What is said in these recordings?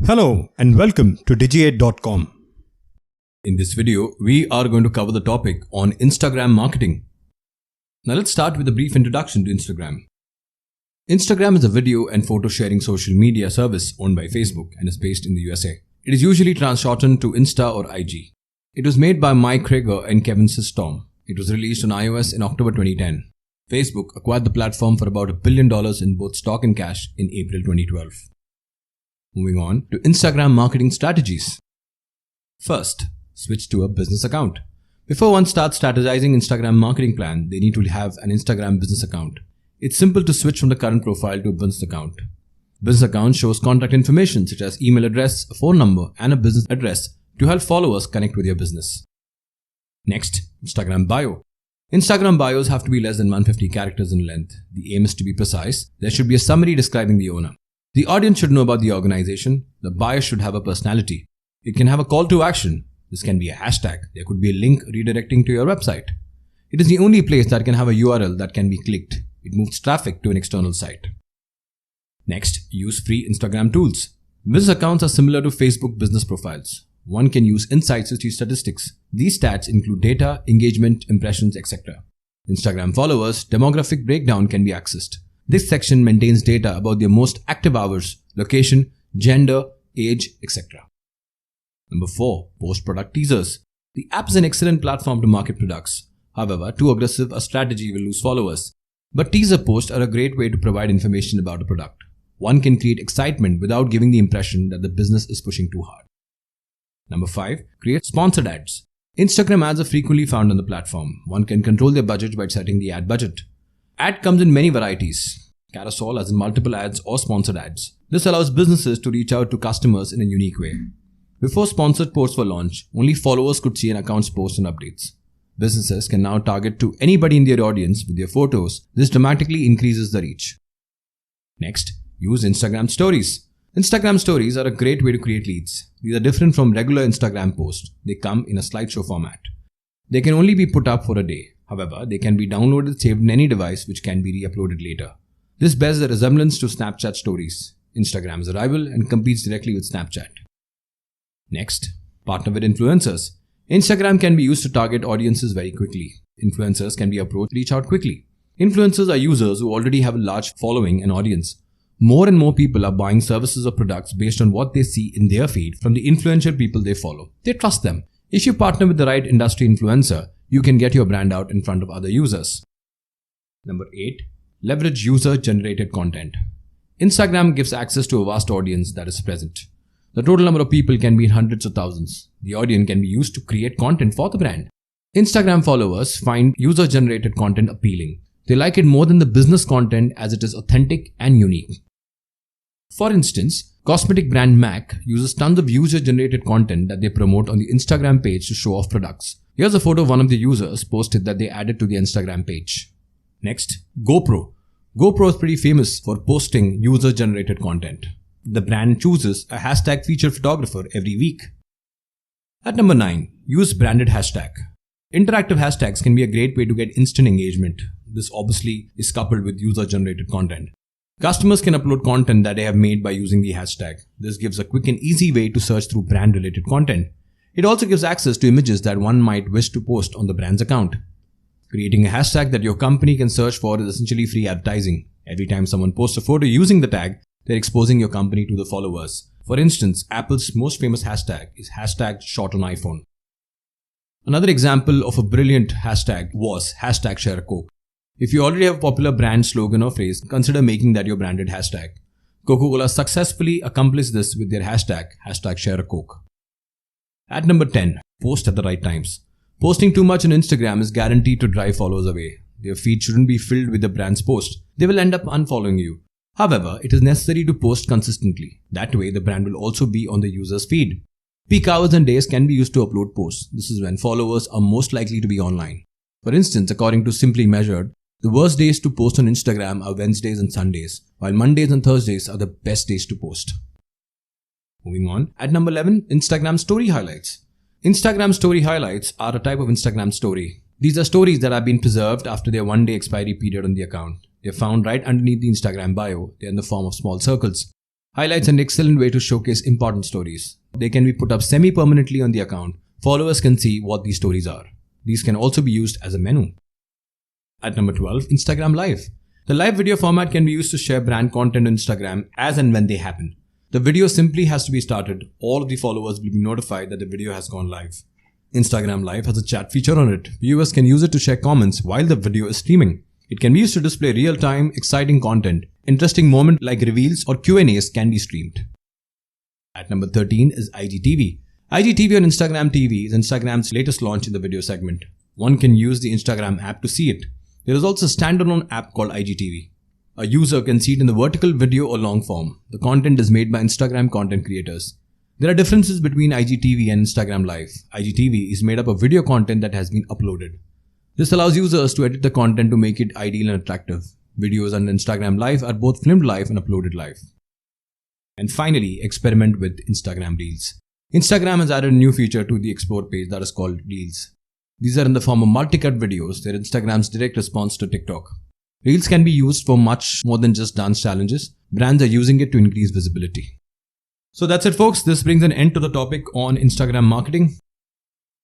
Hello and welcome to Digi8.com. In this video, we are going to cover the topic on Instagram marketing. Now let's start with a brief introduction to Instagram. Instagram is a video and photo sharing social media service owned by Facebook and is based in the USA. It is usually shortened to Insta or IG. It was made by Krieger and Systorm. It was released on iOS in October 2010. Facebook acquired the platform for about $1 billion in both stock and cash in April 2012. Moving on to Instagram marketing strategies. First, switch to a business account. Before one starts strategizing Instagram marketing plan, they need to have an Instagram business account. It's simple to switch from the current profile to a business account. Business account shows contact information such as email address, a phone number, and a business address to help followers connect with your business. Next, Instagram bio. Instagram bios have to be less than 150 characters in length. The aim is to be precise. There should be a summary describing the owner. The audience should know about the organization. The bio should have a personality. It can have a call to action. This can be a hashtag. There could be a link redirecting to your website. It is the only place that can have a URL that can be clicked. It moves traffic to an external site. Next, use free Instagram tools. Business accounts are similar to Facebook business profiles. One can use insights to see statistics. These stats include data, engagement, impressions, etc. Instagram followers' demographic breakdown can be accessed. This section maintains data about their most active hours, location, gender, age, etc. Number 4. Post product teasers. The app is an excellent platform to market products. However, too aggressive a strategy will lose followers. But teaser posts are a great way to provide information about a product. One can create excitement without giving the impression that the business is pushing too hard. Number 5. Create sponsored ads. Instagram ads are frequently found on the platform. One can control their budget by setting the ad budget. Ad comes in many varieties. Carousel as in multiple ads or sponsored ads. This allows businesses to reach out to customers in a unique way. Before sponsored posts were launched, only followers could see an account's posts and updates. Businesses can now target to anybody in their audience with their photos. This dramatically increases the reach. Next, use Instagram stories. Instagram stories are a great way to create leads. These are different from regular Instagram posts. They come in a slideshow format. They can only be put up for a day. However, they can be downloaded, saved in any device which can be re-uploaded later. This bears a resemblance to Snapchat stories. Instagram is a rival and competes directly with Snapchat. Next, partner with influencers. Instagram can be used to target audiences very quickly. Influencers can be approached to reach out quickly. Influencers are users who already have a large following and audience. More and more people are buying services or products based on what they see in their feed from the influential people they follow. They trust them. If you partner with the right industry influencer, you can get your brand out in front of other users. Number 8. Leverage user-generated content. Instagram gives access to a vast audience that is present. The total number of people can be in hundreds of thousands. The audience can be used to create content for the brand. Instagram followers find user-generated content appealing. They like it more than the business content as it is authentic and unique. For instance, cosmetic brand MAC uses tons of user-generated content that they promote on the Instagram page to show off products. Here's a photo of one of the users posted that they added to the Instagram page. Next, GoPro. GoPro is pretty famous for posting user-generated content. The brand chooses a hashtag featured photographer every week. At number 9, use branded hashtag. Interactive hashtags can be a great way to get instant engagement. This obviously is coupled with user-generated content. Customers can upload content that they have made by using the hashtag. This gives a quick and easy way to search through brand-related content. It also gives access to images that one might wish to post on the brand's account. Creating a hashtag that your company can search for is essentially free advertising. Every time someone posts a photo using the tag, they're exposing your company to the followers. For instance, Apple's most famous hashtag is hashtag short on iPhone. Another example of a brilliant hashtag was hashtag share a Coke. If you already have a popular brand slogan or phrase, consider making that your branded hashtag. Coca-Cola successfully accomplished this with their hashtag share a Coke. At number 10, post at the right times. Posting too much on Instagram is guaranteed to drive followers away. Their feed shouldn't be filled with the brand's post. They will end up unfollowing you. However, it is necessary to post consistently. That way, the brand will also be on the user's feed. Peak hours and days can be used to upload posts. This is when followers are most likely to be online. For instance, according to Simply Measured, the worst days to post on Instagram are Wednesdays and Sundays, while Mondays and Thursdays are the best days to post. Moving on, at number 11, Instagram Story Highlights. Instagram Story Highlights are a type of Instagram story. These are stories that have been preserved after their one-day expiry period on the account. They're found right underneath the Instagram bio. They're in the form of small circles. Highlights are an excellent way to showcase important stories. They can be put up semi-permanently on the account. Followers can see what these stories are. These can also be used as a menu. At number 12, Instagram Live. The live video format can be used to share brand content on Instagram as and when they happen. The video simply has to be started. All of the followers will be notified that the video has gone live. Instagram Live has a chat feature on it. Viewers can use it to share comments while the video is streaming. It can be used to display real-time, exciting content. Interesting moments like reveals or Q&As can be streamed. At number 13 is IGTV. IGTV on Instagram TV is Instagram's latest launch in the video segment. One can use the Instagram app to see it. There is also a standalone app called IGTV. A user can see it in the vertical, video or long form. The content is made by Instagram content creators. There are differences between IGTV and Instagram Live. IGTV is made up of video content that has been uploaded. This allows users to edit the content to make it ideal and attractive. Videos on Instagram Live are both filmed live and uploaded live. And finally, experiment with Instagram Reels. Instagram has added a new feature to the Explore page that is called Reels. These are in the form of multi-cut videos. They're Instagram's direct response to TikTok. Reels can be used for much more than just dance challenges. Brands are using it to increase visibility. So that's it, folks. This brings an end to the topic on Instagram marketing.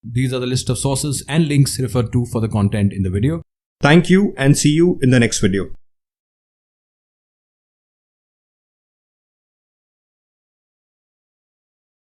These are the list of sources and links referred to for the content in the video. Thank you and see you in the next video.